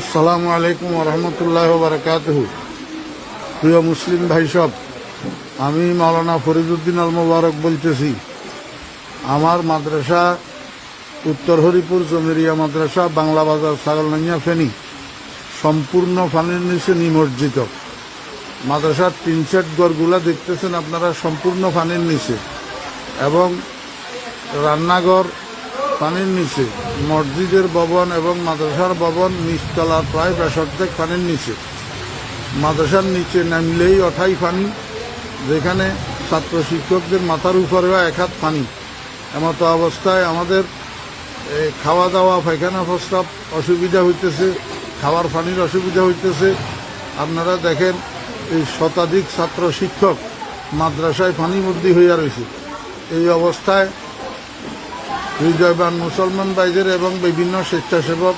আসসালামু আলাইকুম ওরহমতুল্লাহ বারাকাতুহু। প্রিয় মুসলিম ভাই সব, আমি মাওলানা ফরিদউদ্দিন আল মোবারক বলতেছি। আমার মাদ্রাসা উত্তর হরিপুর জমিরিয়া মাদ্রাসা, বাংলা বাজার, ছাগলনাইয়া, ফেনী সম্পূর্ণ পানির নিচে নিমজ্জিত। মাদ্রাসার তিন সেট ঘরগুলা দেখতেছেন আপনারা, সম্পূর্ণ পানির নিচে, এবং রান্নাঘর পানির নিচে, মসজিদের ভবন এবং মাদ্রাসার ভবন নিচতলার প্রায় 65 পানির নিচে। মাদ্রাসার নিচে নামলেই অঠাই পানি, যেখানে ছাত্র শিক্ষকদের মাথার উপরেও 1 হাত পানি। এমতো অবস্থায় আমাদের খাওয়া দাওয়া, পায়খানা প্রস্রাব অসুবিধা হইতেছে, খাওয়ার পানির অসুবিধা হইতেছে। আপনারা দেখেন, এই শতাধিক ছাত্র শিক্ষক মাদ্রাসায় পানিবন্দী হইয়া রয়েছে। এই অবস্থায় হৃদয়বান মুসলমান ভাইদের এবং বিভিন্ন স্বেচ্ছাসেবক